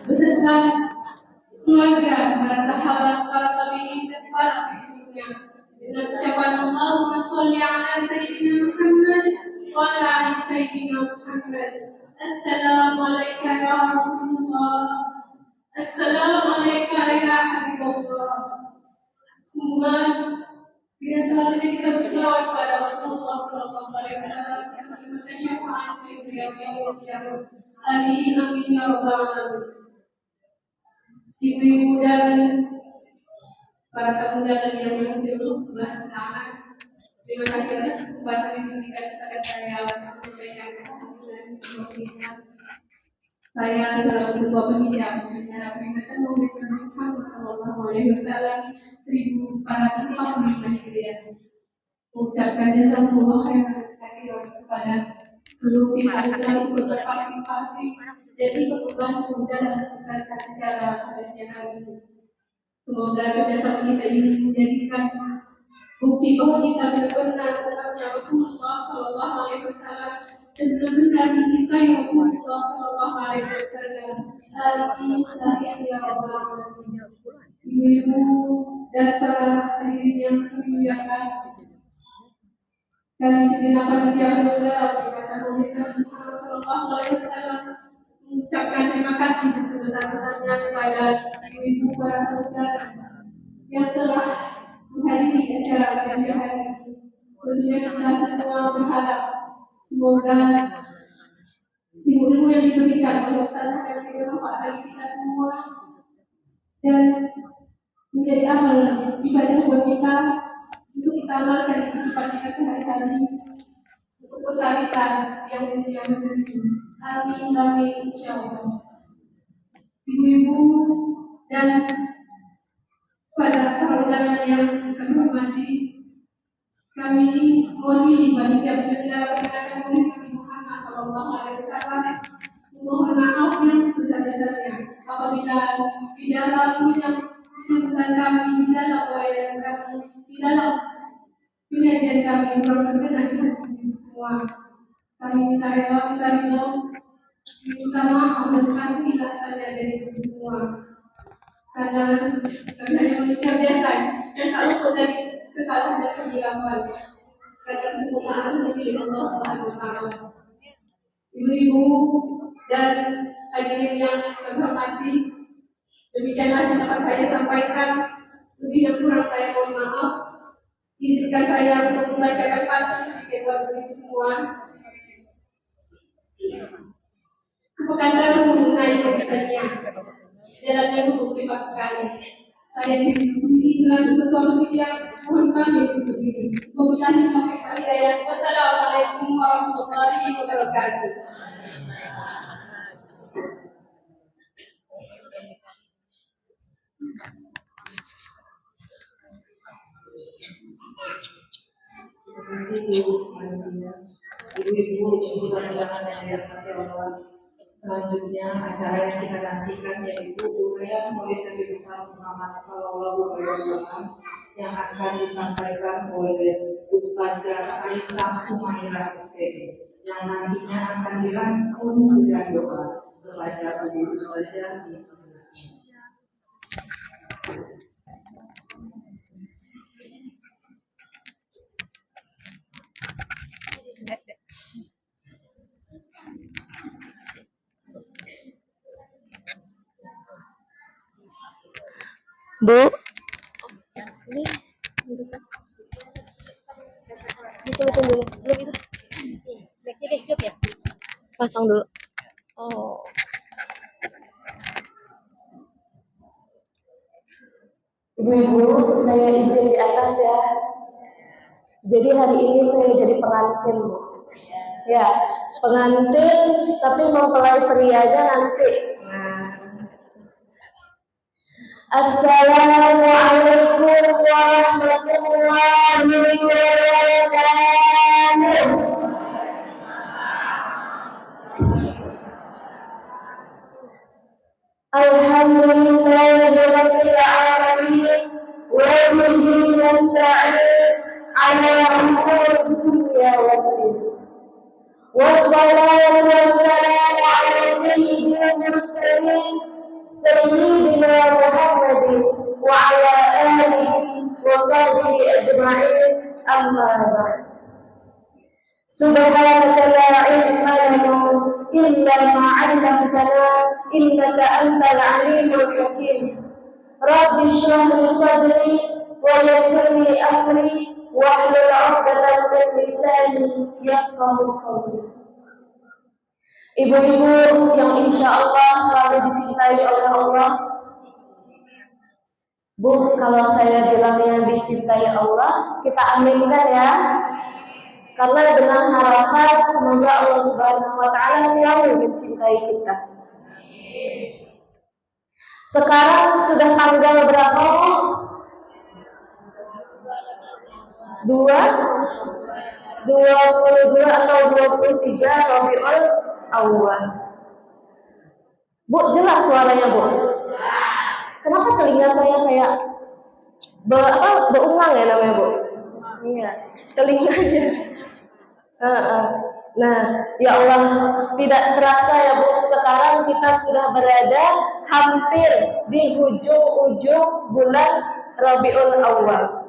beserta keluarga, para sahabat, para tabi'in dan para pengikutnya dengan ucapan Allahumma sholli ala sayyidina Muhammad wa ala ali sayyidina Muhammad. Assalamualaikum ya Rasulullah. Assalamualaikum ya Habibullah. Semoga dengan selanjutnya kita berselawat pada Rasulullah Sallallahu Alaihi Wasallam dan syafaat dari beliau yang mulia. Amin amin ya rabbal alamin. Ibu-ibu dan para tamu dan yang dulu sebelah kanan, terima kasih atas kesempatan yang diberikan kepada saya untuk memberikan kesaksian. Saya adalah ketua panitia acara peringatan Maulid Nabi Muhammad Sallallahu Alaihi Wasallam 1445 Hijriah. Mengucapkan jazakumullah khairan katsiran kepada seluruh pihak yang ikut berpartisipasi dan ikut membantu dalam kesuksesan acara pada siang hari ini. Semoga kerjasama kita ini menjadikan bukti bahwa kita benar-benar mengenal Rasulullah Sallallahu Alaihi Wasallam dan benar-benar mencintai Rasulullah Sallallahu Alaihi Wasallam. Amin ya rabbal alamin. Ibu-ibu dan para hadirin yang dimuliakan, kami segenap panitia penggerak peringatan Maulid Nabi Muhammad Sallallahu Alaihi Wasallam mengucapkan terima kasih sebesar-besarnya kepada ibu-ibu para saudara yang telah menghadiri acara pada siang hari ini. Tentunya kita semua berharap semoga ilmu yang diberikan oleh Ustaz akan bermanfaat bagi kita semua dan menjadi amal ibadah buat kita untuk kita amalkan di kehidupan kita sehari-hari untuk bekal kita yang mulia menanti. Amin amin insyaallah. Ibu-ibu dan pada saudara yang kami hormati, kami mewakili panitia penyelenggara peringatan Maulid Nabi Muhammad Sallallahu Alaihi Wasallam mohon maaf yang sebesar-besarnya apabila di dalam menyambutkan kami, di dalam pelayanan kami, di dalam penyajian kami kurang berkenan di hati semua. Kami minta rela, minta maaf dan kami saja dari semua. Karena kami hanya manusia biasa dan tak luput dari kesalahan dan kehilafan. Karena kesempurnaan milik Allah Subhanahu Wa Taala. Ibu-ibu dan hadirin yang kami hormati, demikianlah yang dapat saya sampaikan. Lebih dan kurang saya mohon maaf. Izinkan saya untuk membacakan pantun sedikit buat ibu semua. Kepekaan mengenai sebisanya. Jalannya cukup cepat sekali. Saya diskusi dengan ketua panitia, mohon pamit untuk diri. Wabillahi taufiq wal hidayah. Wassalamualaikum warahmatullahi wabarakatuh. Ibu-ibu undangan yang dirahmati Allah. Selanjutnya acara yang kita nantikan yaitu uraian Maulid Nabi Muhammad Sallallahu Alaihi Wasallam yang akan disampaikan oleh Ustazah Aisyah Humairah SPD yang nantinya akan dirangkum dengan doa kepada Ibu Ustazah. Bu, ini disebutin dulu. Belum itu. Backnya desktop ya? Pasang dulu. Oh. Ibu-ibu, saya izin di atas ya. Jadi hari ini saya jadi pengantin, Bu. Ya, pengantin tapi mempelai prianya nanti. Assalamualaikum warahmatullahi wabarakatuh. Alhamdulillahirabbil alamin wa bihi nasta'in ala umuri dunya waddin. Wassalatu wassalamu ala sayyidil mursalin sayyidina Muhammadin wa ala alihi wa sahbihi ajma'in, amma ba'd. Subhanaka la ilma lana illa ma 'allamtana innaka antal alimul hakim. Rabbi shrah li sadri wa yassir li amri wahlul 'uqdatam min lisani yafqahu qawli. Ibu-ibu yang insya Allah selalu dicintai oleh Allah. Bu, kalau saya bilangnya dicintai Allah, kita aminkan ya. Karena dengan harapan semoga Allah Subhanahu wa Ta'ala selalu mencintai kita. Sekarang sudah tanggal berapa, Bu? 22 atau 23 Rabiul Awal. Bu, jelas suaranya, Bu? Kenapa telinga saya kayak berulang ya namanya, Bu? Iya, telinganya. Nah, ya Allah, tidak terasa ya Bu, sekarang kita sudah berada hampir di ujung-ujung bulan Rabiul Awal.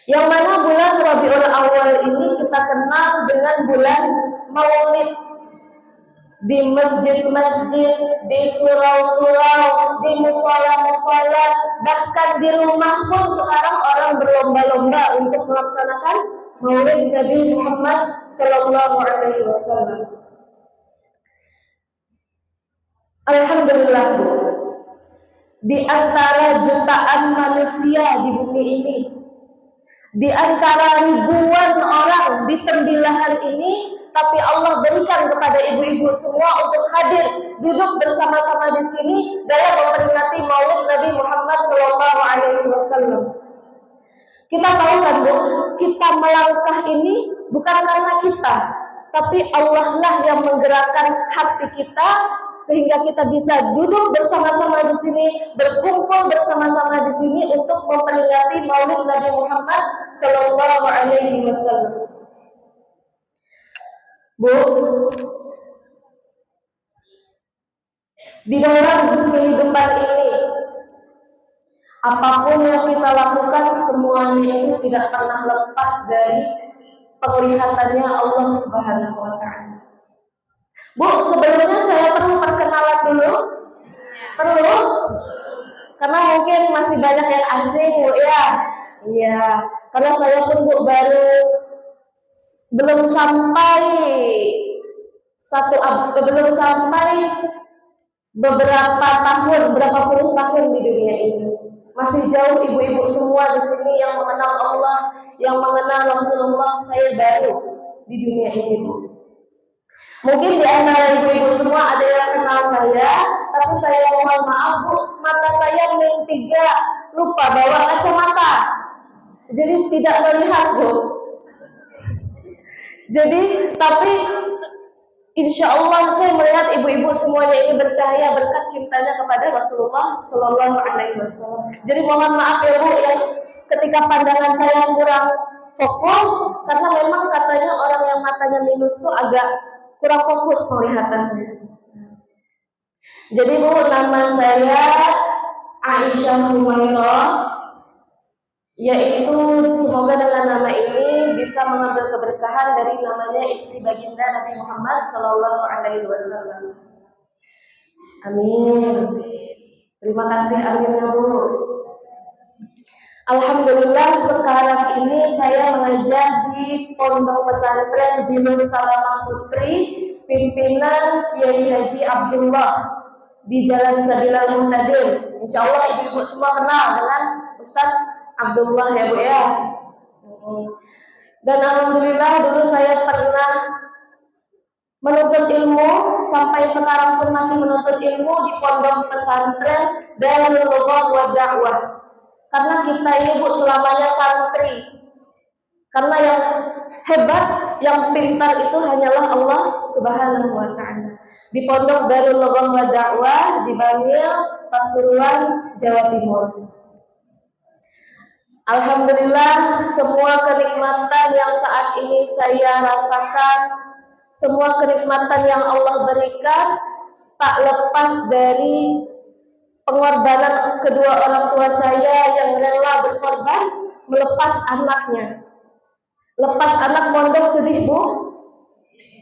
Yang mana bulan Rabiul Awal ini kita kenal dengan bulan Maulid. Di masjid-masjid, di surau-surau, di musola-musola, bahkan di rumah pun sekarang orang berlomba-lomba untuk melaksanakan Maulid Nabi Muhammad Sallallahu Alaihi Wasallam. Alhamdulillah, Bu. Di antara jutaan manusia di bumi ini, di antara ribuan orang di tembilahan ini, tapi Allah berikan kepada ibu-ibu semua untuk hadir, duduk bersama-sama di sini dalam memperingati Maulid Nabi Muhammad Sallallahu Alaihi Wasallam. Kita tahu kan, Bu, kita melangkah ini bukan karena kita, tapi Allah lah yang menggerakkan hati kita sehingga kita bisa duduk bersama-sama di sini, berkumpul bersama-sama di sini untuk memperingati Maulid Nabi Muhammad Sallallahu Alaihi Wasallam. Bu, di dalam kehidupan ini, apapun yang kita lakukan semuanya itu tidak pernah lepas dari penglihatannya Allah Subhanahu wa Ta'ala. Bu, sebelumnya saya perlu perkenalan dulu? Perlu? Karena mungkin masih banyak yang asing, Bu, ya? Iya, karena saya pun, Bu, belum sampai beberapa tahun, berapa puluh tahun di dunia ini. Masih jauh ibu-ibu semua di sini yang mengenal Allah, yang mengenal Rasulullah. Saya baru di dunia ini, Bu. Mungkin di antara ibu-ibu semua ada yang kenal saya, tapi saya mohon maaf, Bu, mata saya -3, lupa bawa kacamata, jadi tidak melihat, Bu. Jadi, tapi insya Allah saya melihat ibu-ibu semuanya ini bercahaya berkat cintanya kepada Rasulullah Sallallahu Alaihi Wasallam. Jadi mohon maaf ya, Bu, ya, ketika pandangan saya kurang fokus, karena memang katanya orang yang matanya minus itu agak kurang fokus melihatannya. Jadi, Bu, nama saya Aisyah Humairah, yaitu semoga dengan nama ini bisa mengambil keberkahan dari namanya istri baginda Nabi Muhammad Sallallahu Alaihi Wasallam. Amin. Terima kasih, amin ya, Bu. Alhamdulillah sekarang ini saya mengajar di Pondok Pesantren Jinus Salamah Putri, pimpinan Kiai Haji Abdullah di Jalan Sabilal Muntadir. Insya Allah ibu-ibu semua kenal dengan Ustaz Abdullah ya, Bu, ya. Dan alhamdulillah dulu saya pernah menuntut ilmu, sampai sekarang pun masih menuntut ilmu di Pondok Pesantren Darul Lughah wa Da'wah. Karena kita ini, Bu, selamanya santri. Karena yang hebat, yang pintar itu hanyalah Allah Subhanahu wa Ta'ala. Di Pondok Darul Lughah wa Da'wah di Bangil, Pasuruan, Jawa Timur. Alhamdulillah semua kenikmatan yang saat ini saya rasakan, semua kenikmatan yang Allah berikan tak lepas dari pengorbanan kedua orang tua saya yang rela berkorban melepas anaknya. Lepas anak mondok sedih Bu?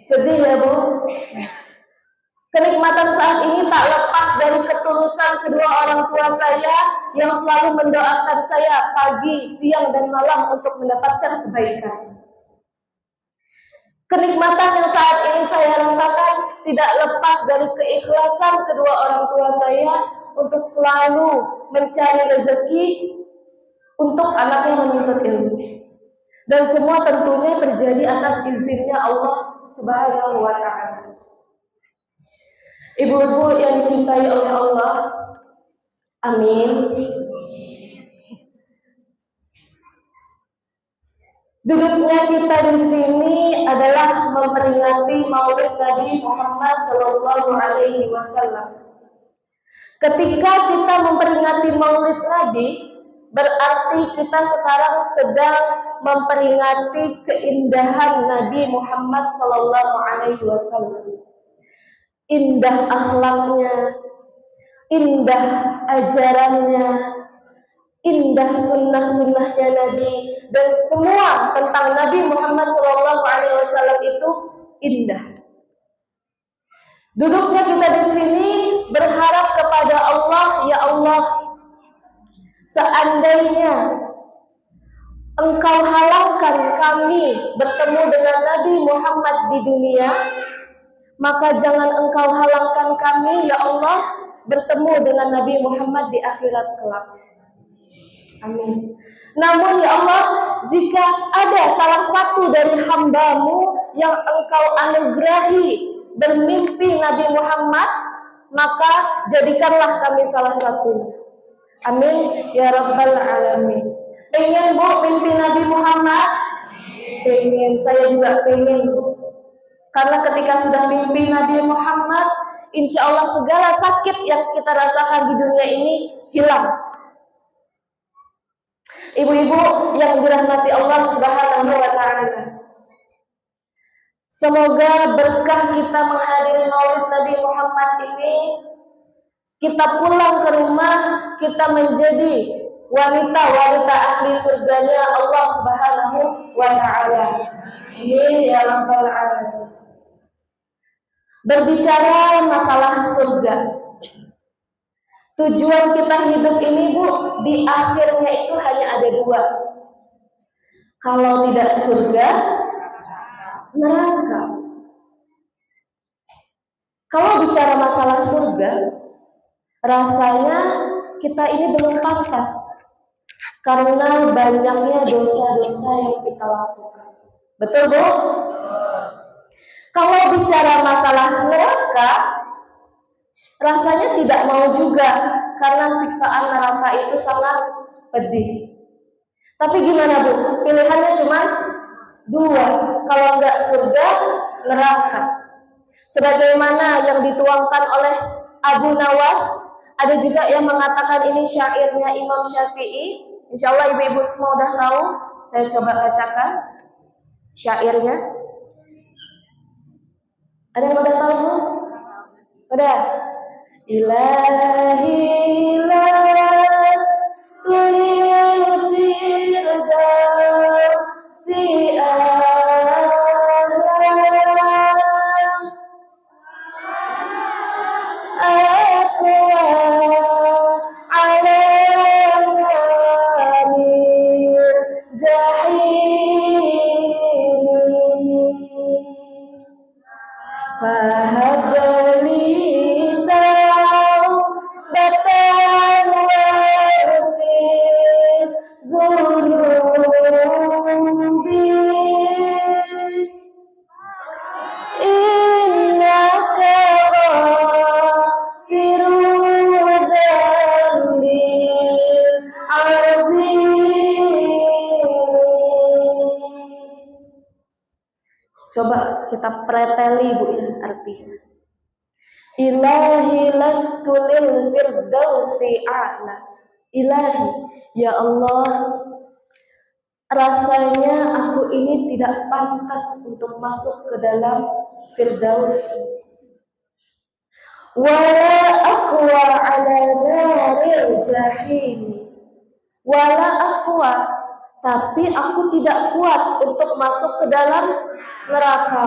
Sedih ya Bu? Kenikmatan saat ini tak lepas dari ketulusan kedua orang tua saya yang selalu mendoakan saya pagi, siang, dan malam untuk mendapatkan kebaikan. Kenikmatan yang saat ini saya rasakan tidak lepas dari keikhlasan kedua orang tua saya untuk selalu mencari rezeki untuk anaknya menuntut ilmu. Dan semua tentunya terjadi atas izinnya Allah Subhanahu wa Ta'ala. Ibu-ibu yang dicintai oleh Allah, amin. Duduknya kita di sini adalah memperingati Maulid Nabi Muhammad Sallallahu Alaihi Wasallam. Ketika kita memperingati Maulid Nabi, berarti kita sekarang sedang memperingati keindahan Nabi Muhammad Sallallahu Alaihi Wasallam. Indah akhlaknya, indah ajarannya, indah sunnah-sunnahnya Nabi, dan semua tentang Nabi Muhammad SAW itu indah. Duduknya kita di sini berharap kepada Allah, ya Allah, seandainya Engkau halangkan kami bertemu dengan Nabi Muhammad di dunia, maka jangan Engkau halangkan kami, ya Allah, bertemu dengan Nabi Muhammad di akhirat kelak. Amin. Namun ya Allah, jika ada salah satu dari hamba-Mu yang Engkau anugerahi bermimpi Nabi Muhammad, maka jadikanlah kami salah satunya. Amin ya Rabbal Alamin. Pengen Bu mimpi Nabi Muhammad? Pengen, saya juga pengen Bu. Karena ketika sudah mimpi Nabi Muhammad, insya Allah segala sakit yang kita rasakan di dunia ini hilang. Ibu-ibu yang dirahmati Allah Subhanahu wa Ta'ala, semoga berkah kita menghadiri Maulid Nabi Muhammad ini, kita pulang ke rumah, kita menjadi wanita-wanita ahli surganya Allah Subhanahu wa Ta'ala. Amin ya Rabbal Alamin. Berbicara masalah surga, tujuan kita hidup ini Bu, di akhirnya itu hanya ada dua. Kalau tidak surga, neraka. Kalau bicara masalah surga, rasanya kita ini belum pantas karena banyaknya dosa-dosa yang kita lakukan. Betul Bu? Kalau bicara masalah neraka, rasanya tidak mau juga karena siksaan neraka itu sangat pedih. Tapi gimana Bu? Pilihannya cuma dua. Kalau enggak surga, neraka. Sebagaimana yang dituangkan oleh Abu Nawas, ada juga yang mengatakan ini syairnya Imam Syafi'i. Insya Allah ibu-ibu semua udah tahu. Saya coba bacakan syairnya. Ada yang udah tahu Bu? Udah. Ilahi las tulil firdausi Coba kita preteli Bu ya artinya. Ilahi lastulil firdausi a'la. Ilahi, ya Allah, rasanya aku ini tidak pantas untuk masuk ke dalam firdaus. Wa aqwa ala wala aqwa, tapi aku tidak kuat untuk masuk ke dalam neraka.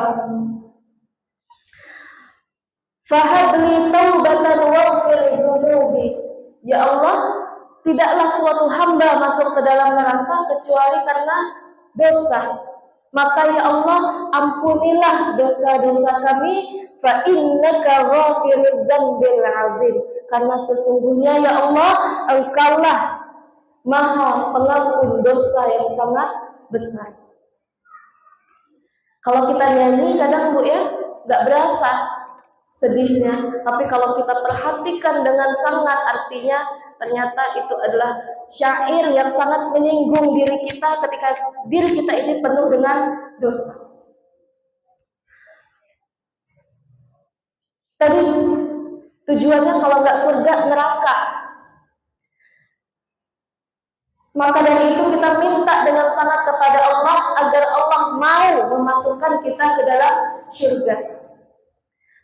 Fahabli taubatan waghfir dzunubi. Ya Allah, tidaklah suatu hamba masuk ke dalam neraka kecuali karena dosa. Maka ya Allah, ampunilah dosa-dosa kami, fa innaka ghafirudz dzambil azim. Karena sesungguhnya ya Allah, Engkaulah Maha pengampun dosa yang sangat besar. Kalau kita nyanyi kadang Bu ya, nggak berasa sedihnya, tapi kalau kita perhatikan dengan sangat, artinya ternyata itu adalah syair yang sangat menyinggung diri kita ketika diri kita ini penuh dengan dosa. Tadi tujuannya kalau nggak surga, neraka. Maka dari itu kita minta dengan sangat kepada Allah agar Allah mau memasukkan kita ke dalam surga.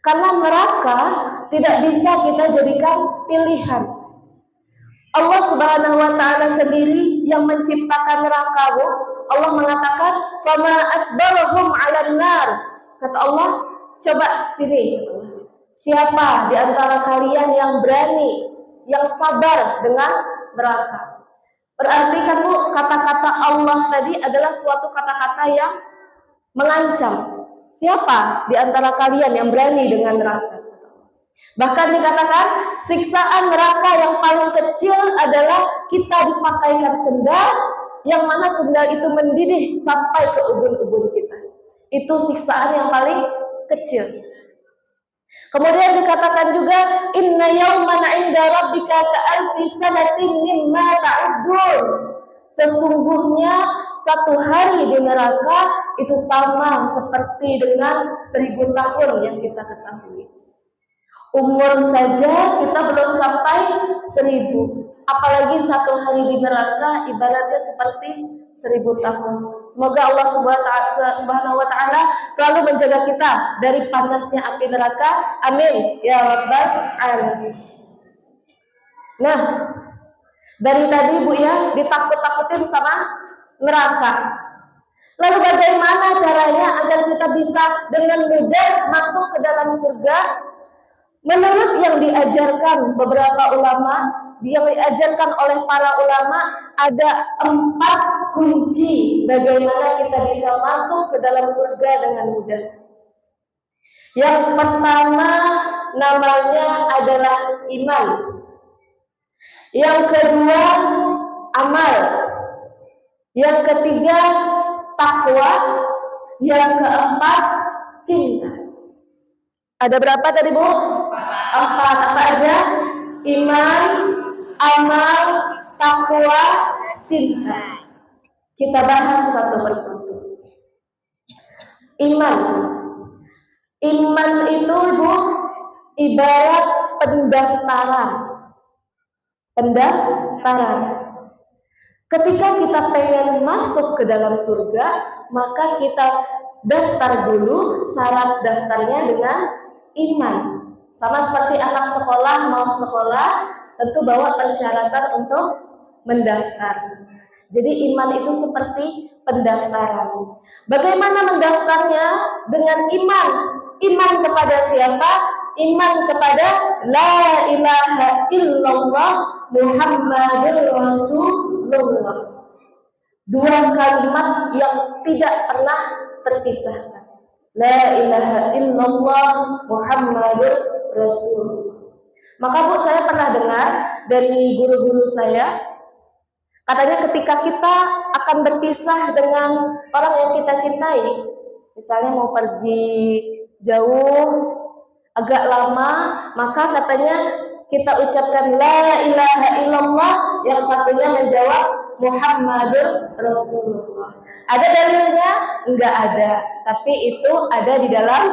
Karena neraka tidak bisa kita jadikan pilihan. Allah Subhanahu wa taala sendiri yang menciptakan neraka, Bu. Allah mengatakan, "Fama asbarahum 'alan nar." Kata Allah, coba sini. Siapa di antara kalian yang berani, yang sabar dengan neraka? Berarti kan Bu, kata-kata Allah tadi adalah suatu kata-kata yang mengancam. Siapa di antara kalian yang berani dengan neraka? Bahkan dikatakan siksaan neraka yang paling kecil adalah kita dipakaikan sendal, yang mana sendal itu mendidih sampai ke ubun-ubun kita. Itu siksaan yang paling kecil. Kemudian dikatakan juga, inna yawman 'inda rabbika ka'alfi sanatin mimma ta'uddun. Sesungguhnya satu hari di neraka itu sama seperti dengan 1000 tahun yang kita ketahui. Umur saja kita belum sampai 1000, apalagi satu hari di neraka ibaratnya seperti 1000 tahun. Semoga Allah Subhanahu wa taala selalu menjaga kita dari panasnya api neraka. Amin ya rabbal alamin. Nah, dari tadi Bu ya, ditakut-takutin sama neraka. Lalu bagaimana caranya agar kita bisa dengan mudah masuk ke dalam surga? Menurut yang diajarkan beberapa ulama, yang diajarkan oleh para ulama, ada 4 kunci bagaimana kita bisa masuk ke dalam surga dengan mudah. Yang pertama namanya adalah iman. Yang kedua amal. Yang ketiga takwa. Yang keempat cinta. Ada berapa tadi Bu? 4. Apa aja? Iman, amal, takwa, cinta. Kita bahas satu persatu. Iman. Iman itu Bu ibarat pendaftaran. Pendaftaran. Ketika kita pengen masuk ke dalam surga, maka kita daftar dulu syarat daftarnya dengan iman. Sama seperti anak sekolah mau sekolah, tentu bawa persyaratan untuk mendaftar. Jadi iman itu seperti pendaftaran. Bagaimana mendaftarnya? Dengan iman. Iman kepada siapa? Iman kepada la ilaha illallah Muhammadur Rasulullah. 2 kalimat yang tidak pernah terpisahkan. La ilaha illallah Muhammadur Rasulullah. Maka Bu, saya pernah dengar dari guru-guru saya, katanya ketika kita akan berpisah dengan orang yang kita cintai, misalnya mau pergi jauh, agak lama, maka katanya kita ucapkan la ilaha illallah, yang satunya menjawab Muhammadur Rasulullah. Ada dalilnya? Enggak ada, tapi itu ada di dalam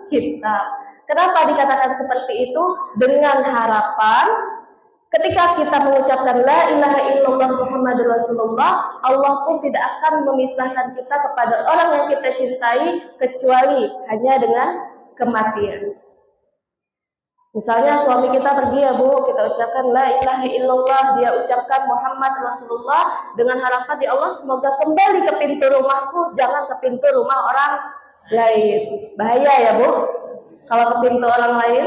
kitab. Kenapa dikatakan seperti itu? Dengan harapan ketika kita mengucapkan la ilaha illallah Muhammadur Rasulullah, Allah pun tidak akan memisahkan kita kepada orang yang kita cintai kecuali hanya dengan kematian. Misalnya suami kita pergi ya Bu, kita ucapkan la ilaha illallah, dia ucapkan Muhammad Rasulullah dengan harapan di Allah semoga kembali ke pintu rumahku, jangan ke pintu rumah orang lain. Bahaya ya Bu, kalau ke pintu orang lain.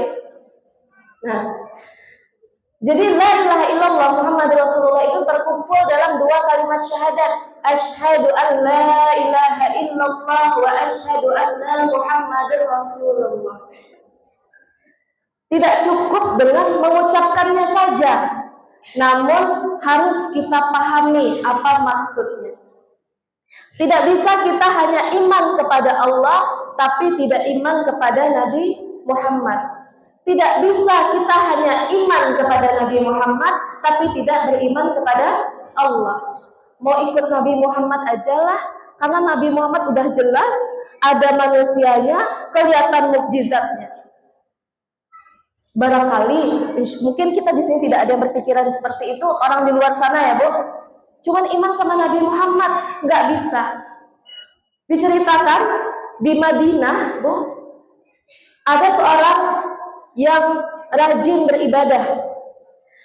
Nah, jadi la ilaha illallah Muhammad Rasulullah itu terkumpul dalam dua kalimat syahadat. Asyhadu an la ilaha illallah wa asyhadu anna Muhammadar Rasulullah. Tidak cukup dengan mengucapkannya saja, namun harus kita pahami apa maksudnya. Tidak bisa kita hanya iman kepada Allah, tapi tidak iman kepada Nabi Muhammad. Tidak bisa kita hanya iman kepada Nabi Muhammad, tapi tidak beriman kepada Allah. Mau ikut Nabi Muhammad ajalah, karena Nabi Muhammad udah jelas, ada manusianya, kelihatan mukjizatnya. Barangkali mungkin kita di sini tidak ada yang berpikiran seperti itu, orang di luar sana ya Bu, cuman iman sama Nabi Muhammad nggak bisa. Diceritakan di Madinah Bu, ada seorang yang rajin beribadah.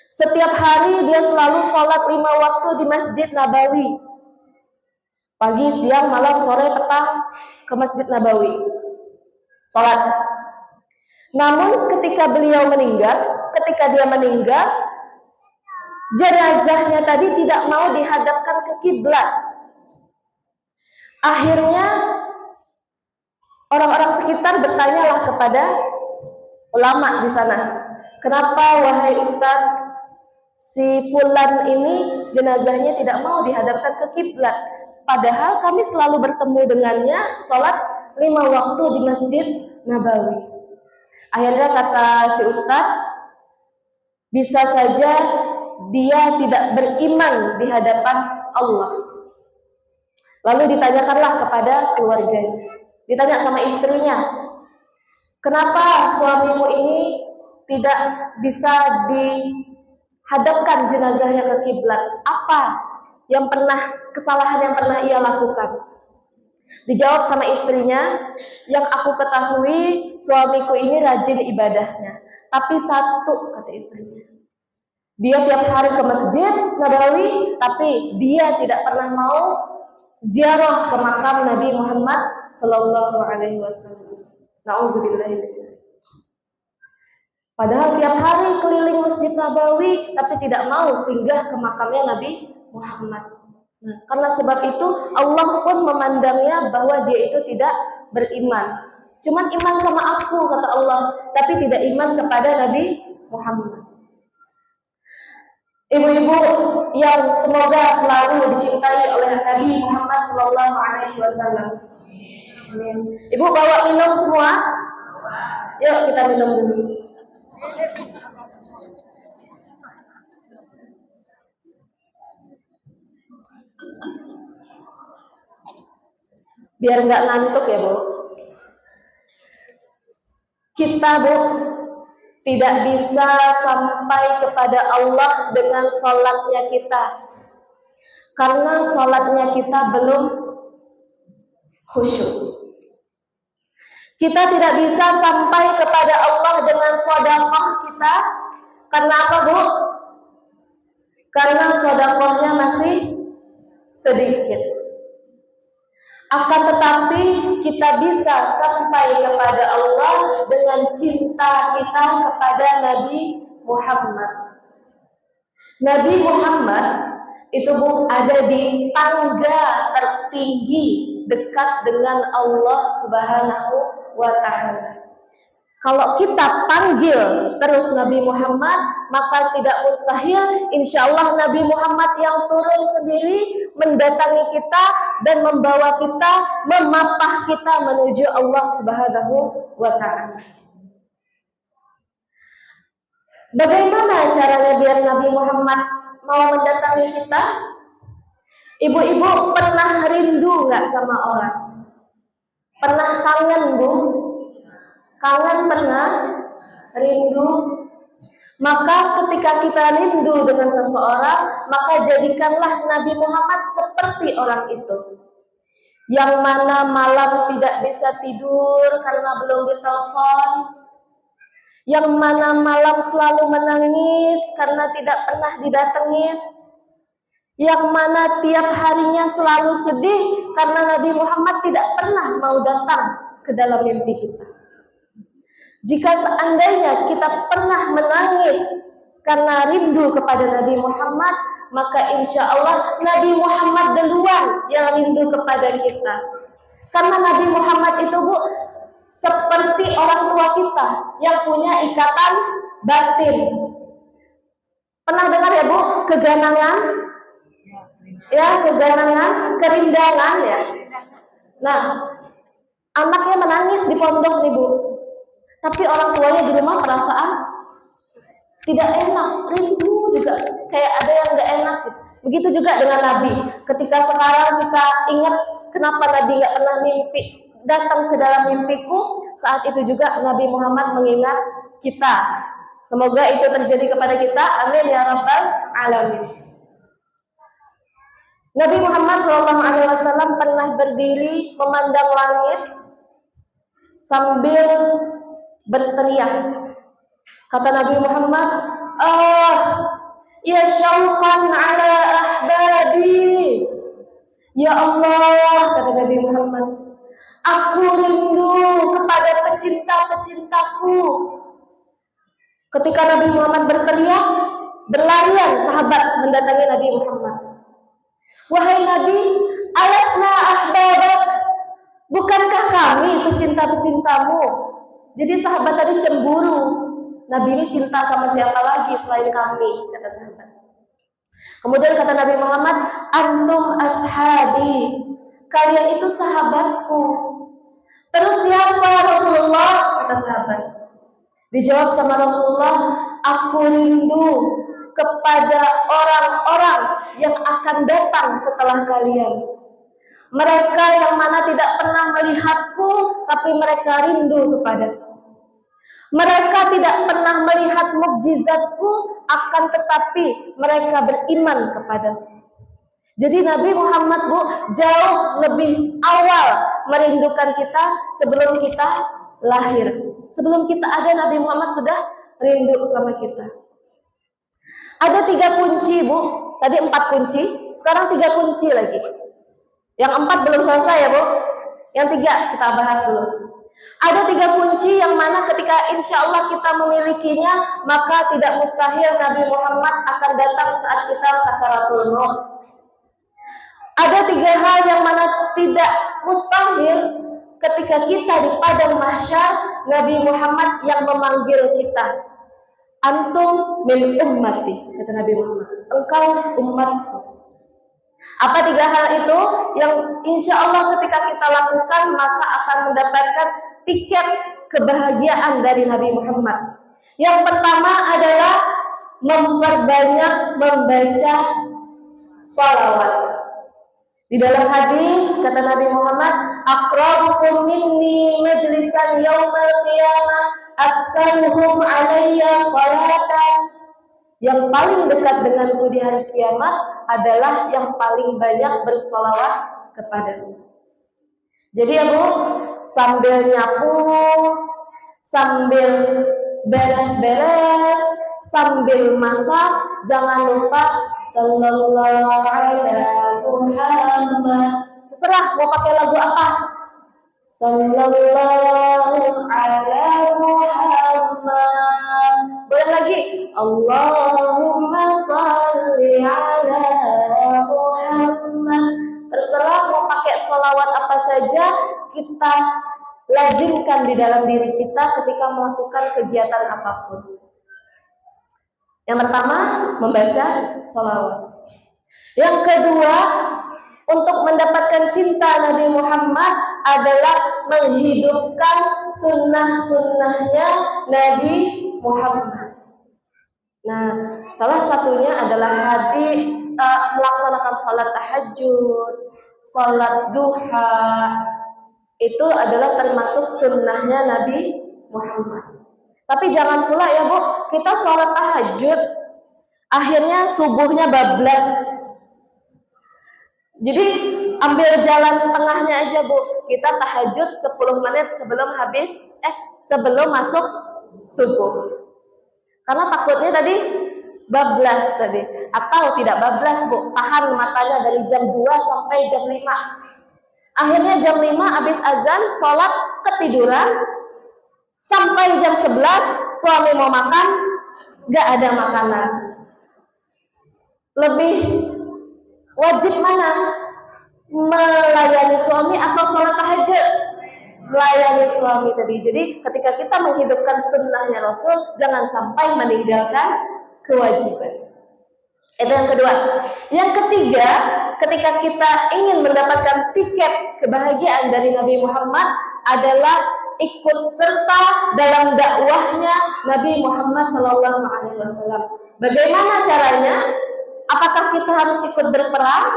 Setiap hari dia selalu sholat 5 waktu di Masjid Nabawi, pagi, siang, malam, sore, petang ke Masjid Nabawi sholat. Namun ketika dia meninggal, jenazahnya tadi tidak mau dihadapkan ke kiblat. Akhirnya orang-orang sekitar bertanyalah kepada ulama di sana, kenapa wahai Ustaz, si fulan ini jenazahnya tidak mau dihadapkan ke kiblat, padahal kami selalu bertemu dengannya sholat 5 waktu di Masjid Nabawi. Akhirnya kata si Ustadz, bisa saja dia tidak beriman di hadapan Allah. Lalu ditanyakanlah kepada keluarganya, ditanya sama istrinya, kenapa suamimu ini tidak bisa dihadapkan jenazahnya ke kiblat? Apa kesalahan yang pernah ia lakukan? Dijawab sama istrinya, yang aku ketahui suamiku ini rajin ibadahnya, tapi satu, kata istrinya, dia tiap hari ke Masjid Nabawi, tapi dia tidak pernah mau ziarah ke makam Nabi Muhammad Sallallahu Alaihi Wasallam. Nauzubillah. Padahal tiap hari keliling Masjid Nabawi, tapi tidak mau singgah ke makamnya Nabi Muhammad. Nah, karena sebab itu Allah pun memandangnya bahwa dia itu tidak beriman. Cuman iman sama aku, kata Allah, tapi tidak iman kepada Nabi Muhammad. Ibu-ibu yang semoga selalu dicintai oleh Nabi Muhammad Sallallahu Alaihi Wasallam. Ibu bawa minum semua? Yuk kita minum dulu. Biar nggak ngantuk ya Bu. Kita Bu tidak bisa sampai kepada Allah dengan sholatnya kita, karena sholatnya kita belum khusyuk. Kita tidak bisa sampai kepada Allah dengan sedekah kita, karena apa Bu? Karena sedekahnya masih sedikit. Akan tetapi kita bisa sampai kepada Allah dengan cinta kita kepada Nabi Muhammad. Nabi Muhammad itu Bu ada di tangga tertinggi dekat dengan Allah Subhanahu wa Ta'ala. Kalau kita panggil terus Nabi Muhammad, maka tidak mustahil insya Allah Nabi Muhammad yang turun sendiri mendatangi kita dan membawa kita, memapah kita menuju Allah Subhanahu wa Ta'ala. Bagaimana caranya biar Nabi Muhammad mau mendatangi kita? Ibu-ibu pernah rindu nggak sama orang? Pernah kangen Bu? Kangen pernah? Rindu? Maka ketika kita rindu dengan seseorang, maka jadikanlah Nabi Muhammad seperti orang itu, yang mana malam tidak bisa tidur karena belum ditelepon, Yang mana malam selalu menangis karena tidak pernah didatengin. Yang mana tiap harinya selalu sedih karena Nabi Muhammad tidak pernah mau datang ke dalam mimpi kita. Jika seandainya kita pernah menangis karena rindu kepada Nabi Muhammad, maka insya Allah Nabi Muhammad duluan yang rindu kepada kita. Karena Nabi Muhammad itu, Bu, seperti orang tua kita yang punya ikatan batin. Pernah dengar ya, Bu, keganangan? Ya, keganangan, kerindangan ya. Nah, anaknya menangis di pondok nih, Bu. Tapi orang tuanya di rumah perasaan tidak enak, rindu juga, kayak ada yang gak enak gitu. Begitu juga dengan Nabi. Ketika sekarang kita ingat kenapa Nabi gak pernah mimpi, datang ke dalam mimpiku, saat itu juga Nabi Muhammad mengingat kita. Semoga itu terjadi kepada kita. Amin ya rabbal alamin. Nabi Muhammad SAW pernah berdiri memandang langit sambil berteriak. Kata Nabi Muhammad, ya syauqan ala ahbabi. Ya Allah, kata Nabi Muhammad, aku rindu kepada pecinta-pecintaku. Ketika Nabi Muhammad berteriak, berlarian sahabat mendatangi Nabi Muhammad. Wahai Nabi, alasna ahbabak, bukankah kami pecinta-pecintamu? Jadi sahabat tadi cemburu. Nabi ini cinta sama siapa lagi selain kami, kata sahabat. Kemudian kata Nabi Muhammad, antum ashabi, kalian itu sahabatku. Terus siapa Rasulullah, kata sahabat. Dijawab sama Rasulullah, aku rindu kepada orang-orang yang akan datang setelah kalian. Mereka yang mana tidak pernah melihatku, tapi mereka rindu kepadaku. Mereka tidak pernah melihat mukjizatku, akan tetapi mereka beriman kepadaku. Jadi Nabi Muhammad, Bu, jauh lebih awal merindukan kita sebelum kita lahir. Sebelum kita ada, Nabi Muhammad sudah rindu sama kita. Ada 3 kunci, Bu. Tadi 4 kunci, sekarang 3 kunci lagi. Yang 4 belum selesai ya, Bu. Yang 3 kita bahas dulu. Ada 3 kunci yang mana ketika insya Allah kita memilikinya, maka tidak mustahil Nabi Muhammad akan datang saat kita sakaratul maut. Ada 3 hal yang mana tidak mustahil ketika kita di padang mahsyar, Nabi Muhammad yang memanggil kita. Antum min ummati, kata Nabi Muhammad, engkau umatku. Apa 3 hal itu yang insya Allah ketika kita lakukan maka akan mendapatkan tiket kebahagiaan dari Nabi Muhammad. Yang pertama adalah memperbanyak membaca sholawat. Di dalam hadis kata Nabi Muhammad, aqrabukum minni majlisan yaumal qiyamah aktsaruhum alayya sholatan. Yang paling dekat denganku di hari kiamat adalah yang paling banyak bersolawat kepadaku. Jadi ya, Bu, sambil nyapu, sambil beres-beres, sambil masak, jangan lupa sallallahu alaihi Muhammad. Terserah mau pakai lagu apa. Sallallahu alaihi Muhammad. Boleh lagi. Allahumma sholli ala Muhammad. Terserah mau pakai sholawat apa saja, kita lazimkan di dalam diri kita ketika melakukan kegiatan apapun. Yang pertama, membaca sholawat. Yang kedua, untuk mendapatkan cinta Nabi Muhammad adalah menghidupkan sunnah-sunnahnya Nabi Muhammad. Nah, salah satunya adalah melaksanakan sholat tahajud, sholat duha. Itu adalah termasuk sunnahnya Nabi Muhammad. Tapi jangan pula ya, Bu, kita sholat tahajud, akhirnya subuhnya bablas. Jadi ambil jalan tengahnya aja, Bu. Kita tahajud 10 menit sebelum masuk subuh. Karena takutnya tadi bablas tadi, atau tidak bablas Bu, tahan matanya dari jam 2 sampai jam 5. Akhirnya jam 5 habis azan, sholat, ketiduran, sampai jam 11 suami mau makan, gak ada makanan. Lebih wajib mana? Melayani suami atau sholat tahajud? Melayani suami tadi. Jadi ketika kita menghidupkan sunnahnya Rasul, jangan sampai meninggalkan kewajiban. Itu yang kedua. Yang ketiga, ketika kita ingin mendapatkan tiket kebahagiaan dari Nabi Muhammad adalah ikut serta dalam dakwahnya Nabi Muhammad SAW. Bagaimana caranya? Apakah kita harus ikut berperang?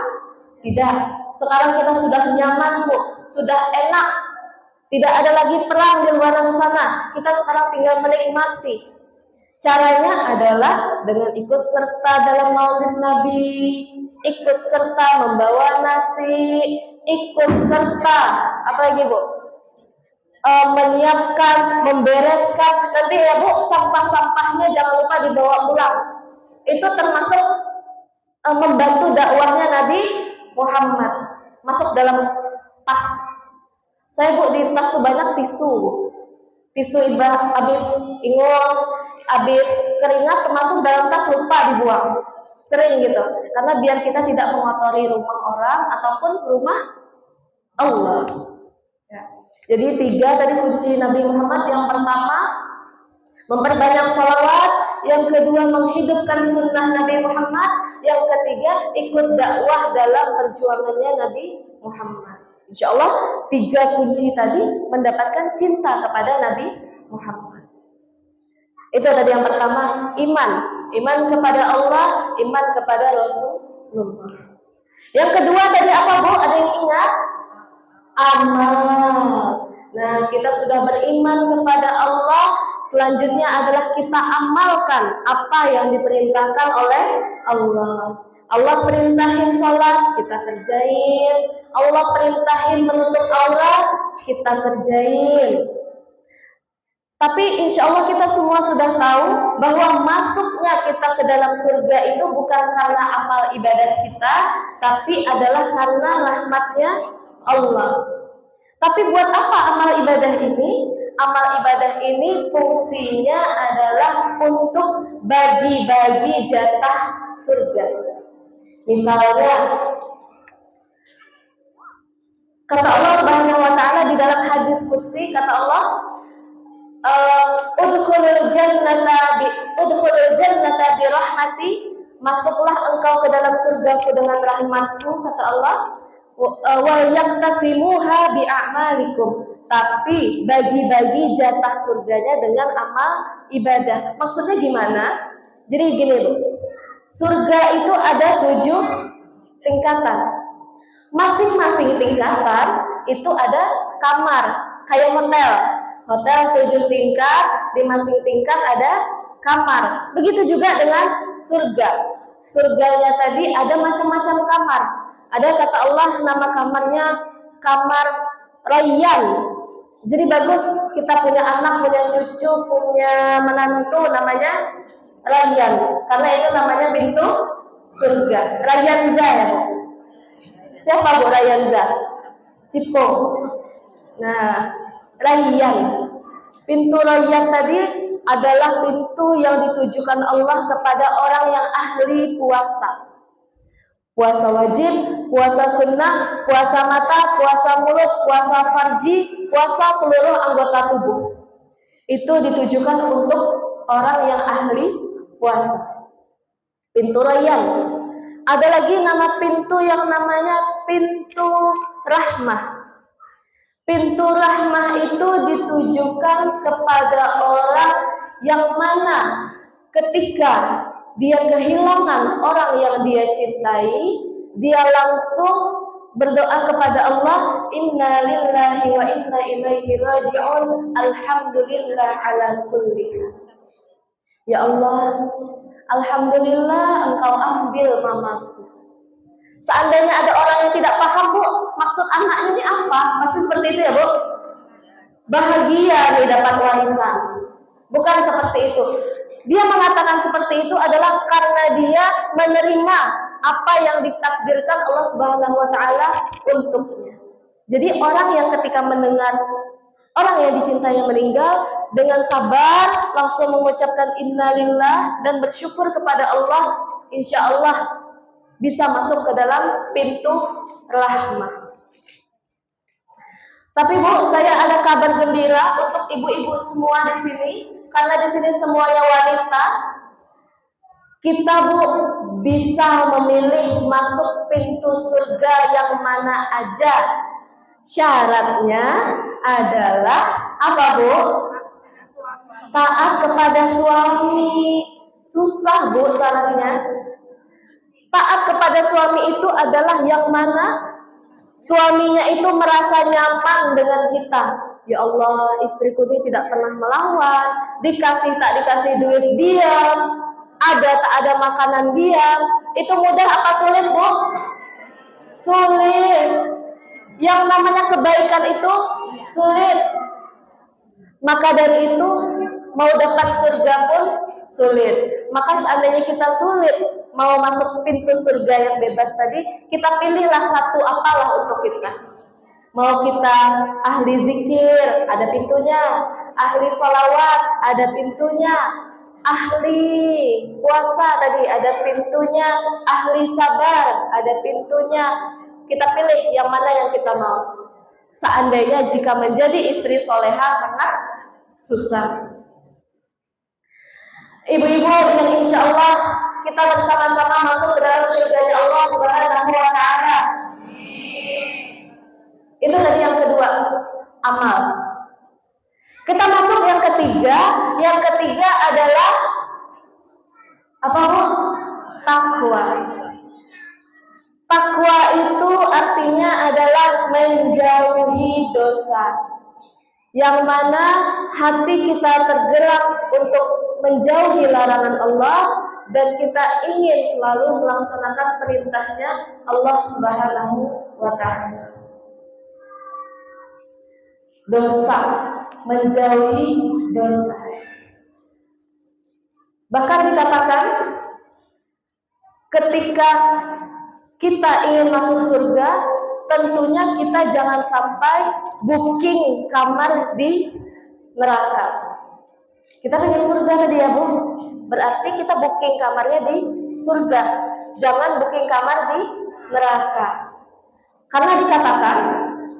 Tidak. Sekarang kita sudah nyaman, Bu, sudah enak. Tidak ada lagi perang di luar sana. Kita sekarang tinggal menikmati. Caranya adalah dengan ikut serta dalam maulid Nabi, ikut serta membawa nasi, ikut serta apa lagi Bu? Menyiapkan, membereskan. Nanti ya Bu, sampah-sampahnya jangan lupa dibawa pulang. Itu termasuk membantu dakwahnya Nabi Muhammad. Masuk dalam tas. Saya Bu, di tas sebanyak tisu. Tisu ibarat habis ingus, habis keringat termasuk dalam tas, lupa dibuang. Sering gitu. Karena biar kita tidak mengotori rumah orang ataupun rumah Allah. Ya. Jadi 3 tadi kunci Nabi Muhammad. Yang pertama, memperbanyak sholawat. Yang kedua, menghidupkan sunnah Nabi Muhammad. Yang ketiga, ikut dakwah dalam perjuangannya Nabi Muhammad. Insya Allah 3 kunci tadi mendapatkan cinta kepada Nabi Muhammad. Itu tadi yang pertama, iman. Iman kepada Allah, iman kepada Rasulullah. Yang kedua tadi apa Bu? Ada yang ingat? Amal. Nah, kita sudah beriman kepada Allah. Selanjutnya adalah kita amalkan apa yang diperintahkan oleh Allah. Allah perintahin sholat, kita kerjain. Allah perintahin menutup aurat, kita kerjain. Tapi insya Allah kita semua sudah tahu bahwa masuknya kita ke dalam surga itu bukan karena amal ibadah kita, tapi adalah karena rahmatnya Allah. Tapi buat apa amal ibadah ini? Amal ibadah ini fungsinya adalah untuk bagi-bagi jatah surga. Misalnya, kata Allah Subhanahu wa Ta'ala di dalam hadis qudsi, kata Allah, udkhulul jannata bi rahmati, masuklah engkau ke dalam surgaku dengan rahmatku, kata Allah. Wa yaktasimuha bi a'malikum, tapi bagi-bagi jatah surganya dengan amal ibadah. Maksudnya gimana? Jadi gini Bu, surga itu ada 7 tingkatan. Masing-masing tingkatan itu ada kamar, kayak hotel. Hotel 7 tingkat, di masing tingkat ada kamar. Begitu juga dengan surga. Surganya tadi ada macam-macam kamar. Ada kata Allah nama kamarnya kamar Rayyan. Jadi bagus kita punya anak, punya cucu, punya menantu namanya Rayyan. Karena itu namanya pintu surga. Rayyanza ya Bu. Siapa Bu Rayyanza? Cipo. Nah, Rayyan. Pintu Rayyan tadi adalah pintu yang ditujukan Allah kepada orang yang ahli puasa. Puasa wajib, puasa sunnah, puasa mata, puasa mulut, puasa farji, puasa seluruh anggota tubuh. Itu ditujukan untuk orang yang ahli puasa. Pintu Rayyan. Ada lagi nama pintu yang namanya pintu rahmah. Pintu rahmah itu ditujukan kepada orang yang mana ketika dia kehilangan orang yang dia cintai, dia langsung berdoa kepada Allah, Inna lillahi wa inna ilaihi raji'un, alhamdulillah ala kulli hal. Ya Allah, alhamdulillah engkau ambil mamaku. Seandainya ada orang yang tidak paham Bu, maksud anak ini apa? Pasti seperti itu ya Bu. Bahagia nih dapat warisan. Bukan seperti itu. Dia mengatakan seperti itu adalah karena dia menerima apa yang ditakdirkan Allah Subhanahu wa taala untuknya. Jadi orang yang ketika mendengar orang yang dicintainya meninggal, dengan sabar langsung mengucapkan innalillah dan bersyukur kepada Allah, insya Allah bisa masuk ke dalam pintu rahmat. Tapi Bu, saya ada kabar gembira untuk ibu-ibu semua di sini, karena di sini semuanya wanita. Kita Bu bisa memilih masuk pintu surga yang mana aja. Syaratnya adalah apa Bu? Taat kepada suami. Susah Bu syaratnya. Taat kepada suami itu adalah yang mana suaminya itu merasa nyaman dengan kita. Ya Allah, istriku ini tidak pernah melawan, dikasih tak dikasih duit diam, ada tak ada makanan diam. Itu mudah apa sulit Bu? Sulit. Yang namanya kebaikan itu sulit. Maka dari itu mau dapat surga pun sulit. Maka seandainya kita sulit mau masuk pintu surga yang bebas tadi, kita pilihlah satu apalah untuk kita. Mau kita ahli zikir, ada pintunya. Ahli sholawat, ada pintunya. Ahli puasa tadi, ada pintunya. Ahli sabar, ada pintunya. Kita pilih yang mana yang kita mau. Seandainya jika menjadi istri soleha sangat susah. Ibu-ibu yang insya Allah kita bersama-sama masuk ke dalam surganya Allah Subhanahu wa taala. Itu tadi yang kedua, amal. Kita masuk yang ketiga. Yang ketiga adalah apa Bu? Takwa. Takwa itu artinya adalah menjauhi dosa. Yang mana hati kita tergerak untuk menjauhi larangan Allah dan kita ingin selalu melaksanakan perintahnya Allah Subhanahu wa taala. Dosa, menjauhi dosa. Bahkan dikatakan ketika kita ingin masuk surga, tentunya kita jangan sampai booking kamar di neraka. Kita pengen surga tadi ya Bu, berarti kita booking kamarnya di surga, jangan booking kamar di neraka. Karena dikatakan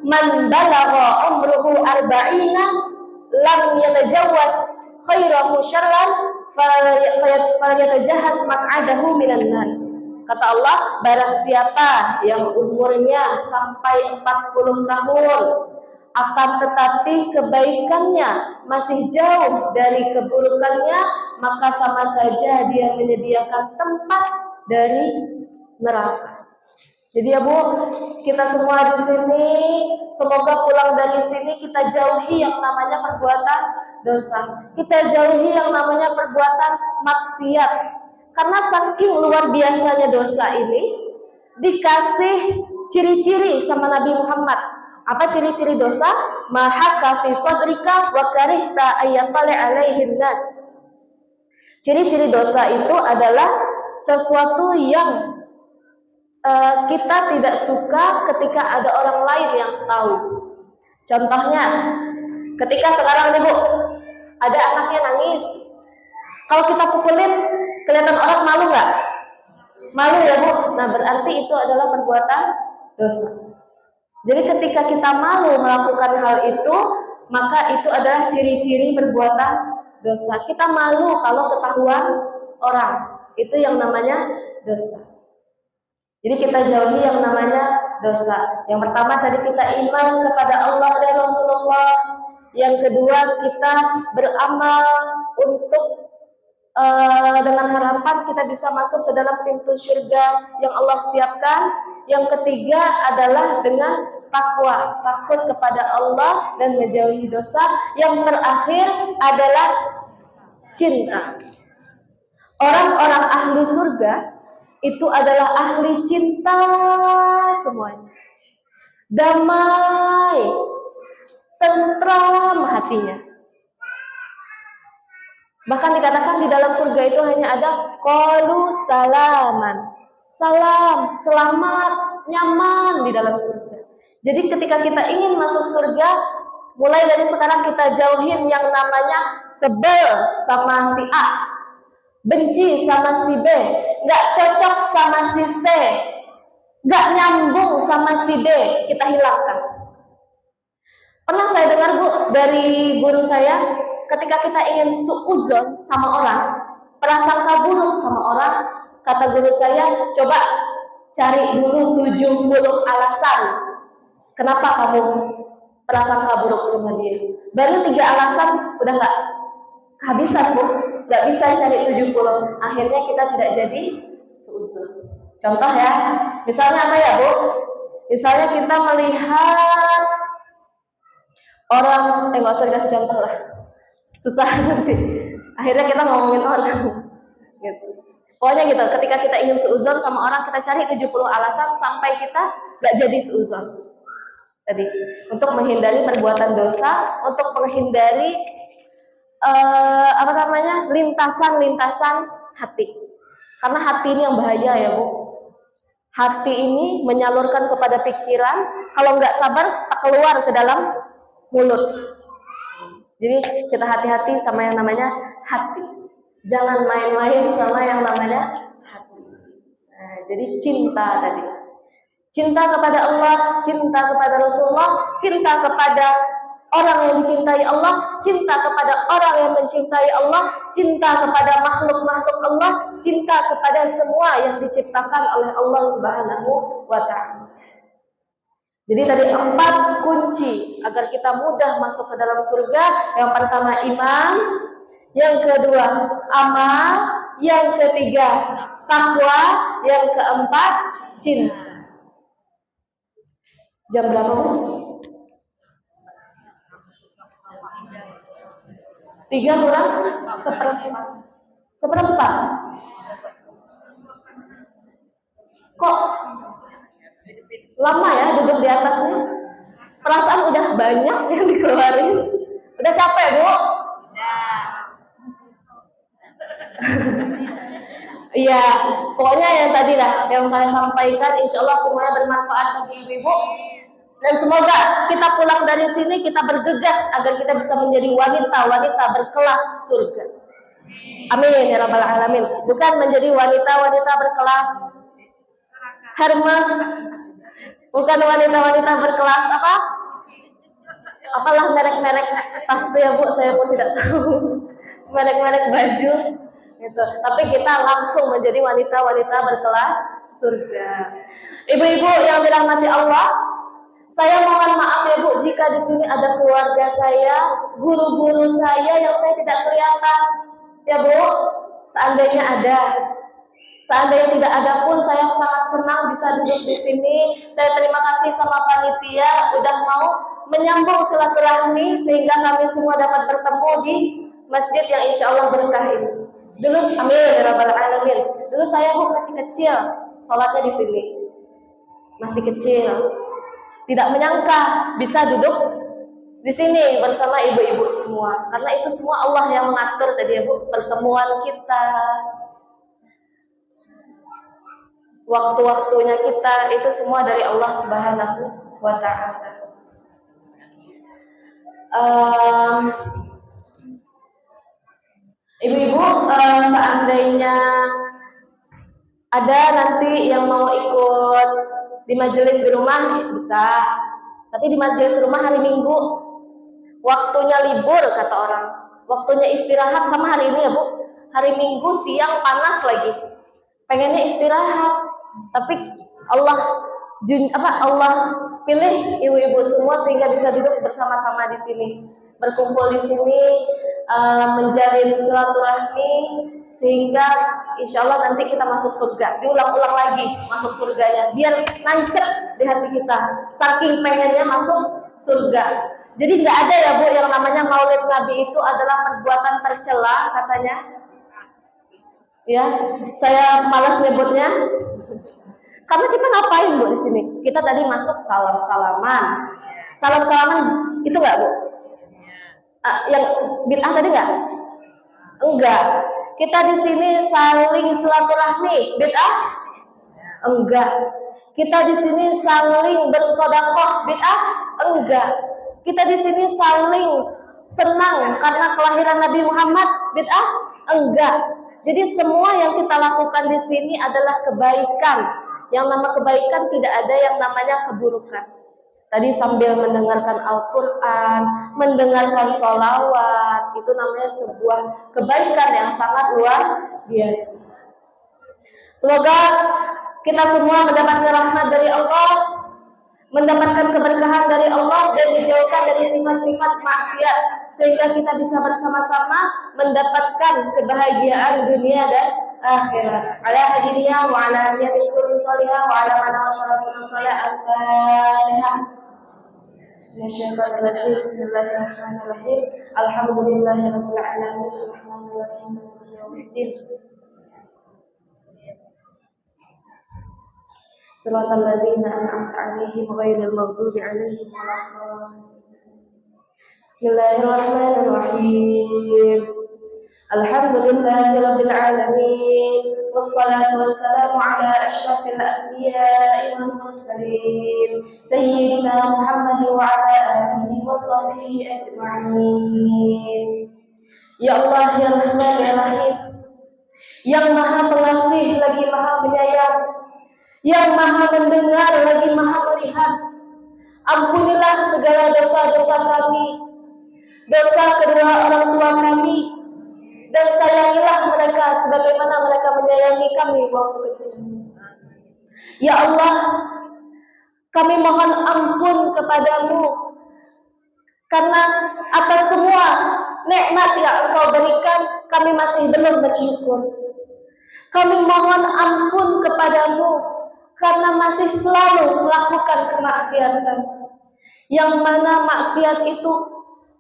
man balagha umruhu arba'ina lam yatajawaz khairahu syarran falyatajahhaz maq'adahu minan nar. Kata Allah, barang siapa yang umurnya sampai 40 tahun akan tetapi kebaikannya masih jauh dari keburukannya, maka sama saja dia menyediakan tempat dari neraka. Jadi ya Bu, kita semua di sini semoga pulang dari sini kita jauhi yang namanya perbuatan dosa. Kita jauhi yang namanya perbuatan maksiat. Karena saking luar biasanya dosa ini, dikasih ciri-ciri sama Nabi Muhammad. Apa ciri-ciri dosa? Mahaka fi sadrika wa karihta ayyatali alaihin nas. Ciri-ciri dosa itu adalah sesuatu yang kita tidak suka ketika ada orang lain yang tahu. Contohnya, ketika sekarang nih Bu, ada anaknya nangis. Kalau kita pukulin, kelihatan orang malu nggak? Malu ya Bu. Nah berarti itu adalah perbuatan dosa. Jadi ketika kita malu melakukan hal itu, maka itu adalah ciri-ciri perbuatan dosa. Kita malu kalau ketahuan orang, itu yang namanya dosa. Jadi kita jauhi yang namanya dosa. Yang pertama tadi kita iman kepada Allah dan Rasulullah. Yang kedua kita beramal untuk dengan harapan kita bisa masuk ke dalam pintu surga yang Allah siapkan. Yang ketiga adalah dengan takwa, takut kepada Allah dan menjauhi dosa. Yang terakhir adalah cinta. Orang-orang ahli surga itu adalah ahli cinta semuanya. Damai, tentram hatinya. Bahkan dikatakan di dalam surga itu hanya ada qalu salaman. Salam, selamat, nyaman di dalam surga. Jadi ketika kita ingin masuk surga, mulai dari sekarang kita jauhin yang namanya sebel sama si A, benci sama si B, nggak cocok sama si C, nggak nyambung sama si D, kita hilangkan. Pernah saya dengar Bu dari guru saya, ketika kita ingin suuzon sama orang, prasangka buruk sama orang, kata guru saya, coba cari dulu 70 alasan kenapa kamu prasangka buruk sama dia. Baru 3 alasan udah nggak kehabisan Bu, nggak bisa cari 70. Akhirnya kita tidak jadi suuzon. Contoh ya, misalnya apa ya Bu? Misalnya kita melihat orang, nggak usah dikasih contoh lah, susah nanti. Akhirnya kita ngomongin orang. Gitu. Pokoknya gitu, ketika kita ingin suuzon sama orang, kita cari 70 alasan sampai kita nggak jadi suuzon. Tadi untuk menghindari perbuatan dosa, untuk menghindari lintasan-lintasan hati. Karena hati ini yang bahaya ya Bu. Hati ini menyalurkan kepada pikiran, kalau nggak sabar tak keluar ke dalam mulut. Jadi kita hati-hati sama yang namanya hati. Jangan main-main sama yang namanya hati. Nah, jadi cinta tadi. Cinta kepada Allah, cinta kepada Rasulullah, cinta kepada orang yang dicintai Allah, cinta kepada orang yang mencintai Allah, cinta kepada makhluk-makhluk Allah, cinta kepada semua yang diciptakan oleh Allah Subhanahu wa ta'ala. Jadi tadi 4 kunci agar kita mudah masuk ke dalam surga. Yang pertama iman, yang kedua amal, yang ketiga takwa, yang keempat cinta. Jam berapa Bu? 3 kurang seperempat. Kok lama ya duduk di atasnya? Perasaan udah banyak yang dikeluarin. Udah capek Bu? Iya, pokoknya yang tadi lah yang saya sampaikan, insya Allah semuanya bermanfaat bagi ibu-ibu. Dan semoga kita pulang dari sini kita bergegas agar kita bisa menjadi wanita-wanita berkelas surga. Amin ya rabbal alamin. Bukan menjadi wanita-wanita berkelas Hermes, bukan wanita-wanita berkelas apa? Apalah merek-merek tas itu ya Bu, saya pun tidak tahu. Merek-merek baju gitu. Tapi kita langsung menjadi wanita-wanita berkelas surga. Ibu-ibu yang dirahmati Allah, saya mohon maaf ya Bu jika di sini ada keluarga saya, guru-guru saya yang saya tidak kelihatan. Ya Bu, seandainya ada. Seandainya tidak ada pun saya sangat senang bisa duduk di sini. Saya terima kasih sama panitia udah mau menyambung silaturahmi sehingga kami semua dapat bertemu di masjid yang insya Allah berkah ini. Dulu amin ya rabbal alamin. Dulu saya Bu kecil-kecil sholatnya di sini. Masih kecil. Tidak menyangka bisa duduk di sini bersama ibu-ibu semua. Karena itu semua Allah yang mengatur tadi ya Bu, pertemuan kita. Waktu-waktunya kita itu semua dari Allah Subhanahu wa ta'ala. Ibu-ibu, seandainya ada nanti yang mau ikut di majelis di rumah bisa, tapi di majelis rumah hari Minggu waktunya libur kata orang, waktunya istirahat sama hari ini ya Bu, hari Minggu siang panas lagi, pengennya istirahat. Tapi Allah pilih ibu-ibu semua sehingga bisa duduk bersama-sama di sini, berkumpul di sini, menjalin silaturahmi sehingga insya Allah nanti kita masuk surga. Diulang-ulang lagi masuk surganya, biar nancep di hati kita. Saking pengennya masuk surga. Jadi nggak ada ya Bu yang namanya Maulid Nabi itu adalah perbuatan tercela katanya. Ya, saya malas nyebutnya. Karena kita ngapain Bu di sini? Kita tadi masuk salam-salaman. Salam-salaman itu nggak Bu? Yang bid'ah tadi nggak? Enggak. Kita di sini saling silaturahmi, bid'ah? Enggak. Kita di sini saling bersedekah, bid'ah? Enggak. Kita di sini saling senang karena kelahiran Nabi Muhammad, bid'ah? Enggak. Jadi semua yang kita lakukan di sini adalah kebaikan. Yang nama kebaikan tidak ada yang namanya keburukan. Tadi sambil mendengarkan Al-Quran, mendengarkan sholawat, itu namanya sebuah kebaikan yang sangat luar biasa. Semoga kita semua mendapatkan rahmat dari Allah, mendapatkan keberkahan dari Allah, dan dijauhkan dari sifat-sifat maksiat, sehingga kita bisa bersama-sama mendapatkan kebahagiaan dunia dan akhirat. Ala hadiniya wa ala niyati kulli salihah wa ala mana wa salatu al-Fatihah. Bismillahirrahmanirrahim. Alhamdulillahirabbil alamin. Arrahmanirrahim. Maliki yaumiddin. Shiratal ladzina an'amta 'alaihim ghairil maghdubi 'alaihim waladdallin. Bismillahirrahmanirrahim. Alhamdulillahirabbil alamin. Wassalatu wassalamu ala asyrafil anbiya'i wal mursalin sayyidina Muhammad wa ala alihi wa sahbihi ajma'in. Ya Allah, ya Rahman, ya Rahim, yang Maha Pengasih lagi Maha Penyayang, yang Maha Mendengar lagi Maha Melihat, ampunilah segala dosa-dosa kami, dosa kedua orang tua kami, dan sayangilah mereka sebagaimana mereka menyayangi kami waktu kecil. Ya Allah, kami mohon ampun kepadamu karena atas semua nikmat yang Engkau berikan kami masih belum bersyukur. Kami mohon ampun kepadamu karena masih selalu melakukan kemaksiatan, yang mana maksiat itu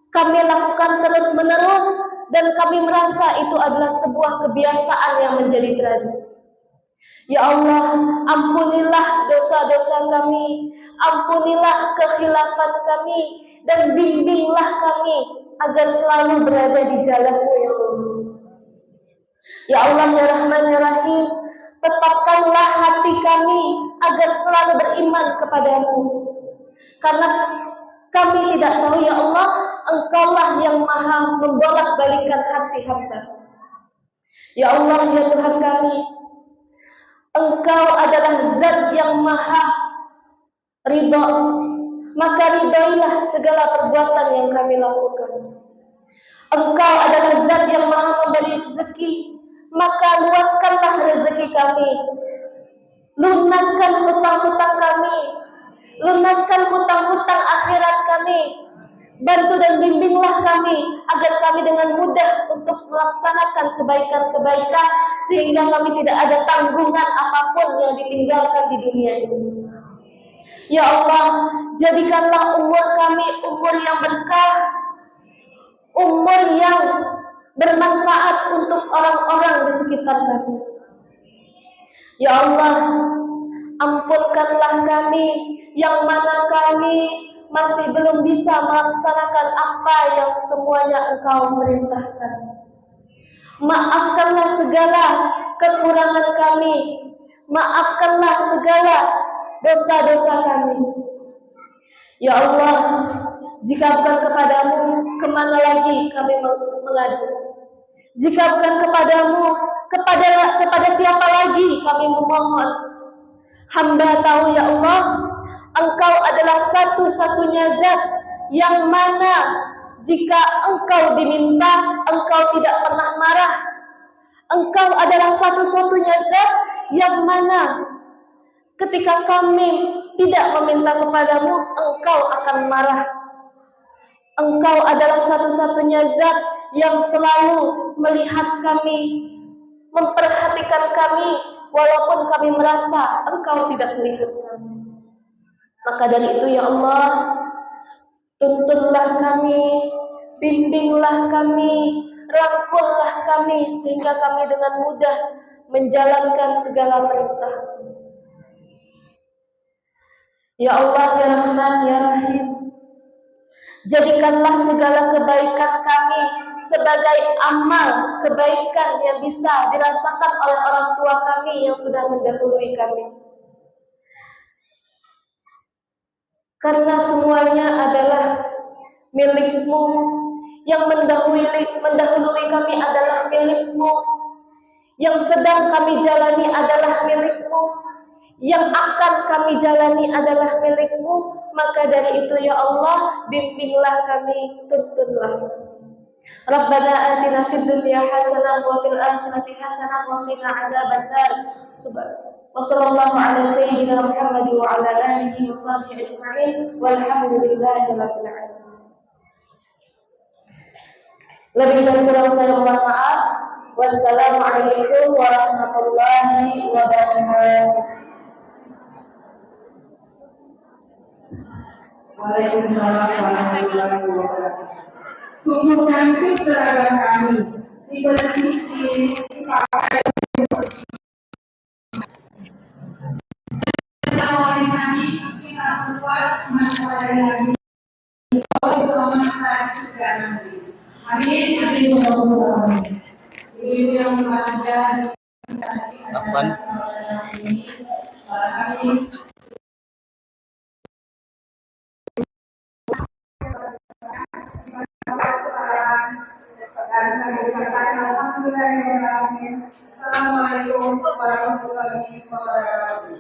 kami lakukan terus-menerus dan kami merasa itu adalah sebuah kebiasaan yang menjadi tradisi. Ya Allah, ampunilah dosa-dosa kami, ampunilah kekhilafan kami, dan bimbinglah kami agar selalu berada di jalan-Mu yang lurus. Ya Allah, ya Rahman, ya Rahim, tetapkanlah hati kami agar selalu beriman kepadamu. Karena kami tidak tahu, ya Allah, Engkaulah yang maha membolak-balikan hati hamba. Ya Allah, ya Tuhan kami, Engkau adalah zat yang maha ridho, maka ridhoilah segala perbuatan yang kami lakukan. Engkau adalah zat yang maha memberi rezeki, maka luaskanlah rezeki kami, lunaskan hutang-hutang kami, lunaskan hutang-hutang akhirat kami, bantu dan bimbinglah kami agar kami dengan mudah untuk melaksanakan kebaikan-kebaikan sehingga kami tidak ada tanggungan apapun yang ditinggalkan di dunia ini. Ya Allah, jadikanlah umur kami umur yang berkah, umur yang bermanfaat untuk orang-orang di sekitar kami. Ya Allah, ampunkanlah kami yang mana kami masih belum bisa melaksanakan apa yang semuanya Engkau perintahkan. Maafkanlah segala kekurangan kami, maafkanlah segala dosa-dosa kami. Ya Allah, jika bukan kepadamu, kemana lagi kami mengadu? Jika bukan kepadamu, kepada siapa lagi kami memohon? Hamba tahu, ya Allah, Engkau adalah satu-satunya zat yang mana jika Engkau diminta, Engkau tidak pernah marah. Engkau adalah satu-satunya zat yang mana ketika kami tidak meminta kepadamu, Engkau akan marah. Engkau adalah satu-satunya zat yang selalu melihat kami, memperhatikan kami, walaupun kami merasa Engkau tidak melihat kami. Maka dari itu, ya Allah, tuntunlah kami, bimbinglah kami, rangkullah kami, sehingga kami dengan mudah menjalankan segala perintah. Ya Allah, ya Rahman, ya Rahim, jadikanlah segala kebaikan kami sebagai amal kebaikan yang bisa dirasakan oleh orang tua kami yang sudah mendahului kami. Karena semuanya adalah milikmu, yang mendahului kami adalah milikmu, yang sedang kami jalani adalah milikmu, yang akan kami jalani adalah milikmu. Maka dari itu ya Allah, bimbinglah kami, tuntunlah kami. Rabbana atina fid dunya hasanah wa fil akhirati hasanah wa qina adzabannar. Wa sallallahu ala sayyidina Muhammad wa ala alihi wa sahbihi ajma'in walhamdulillahi rabbil alamin. Lebih dan kurang saya mohon maaf. Wassalamualaikum warahmatullahi wabarakatuh. Waalaikumsalam warahmatullahi wabarakatuh. Sungguh cantik seragam kami, dibersihin, pakai kita mulai lagi, kita buat masalah lagi. Kalau kita juga nanti. Amin. Ibu yang belajar Kapan? Assalamualaikum warahmatullahi wabarakatuh.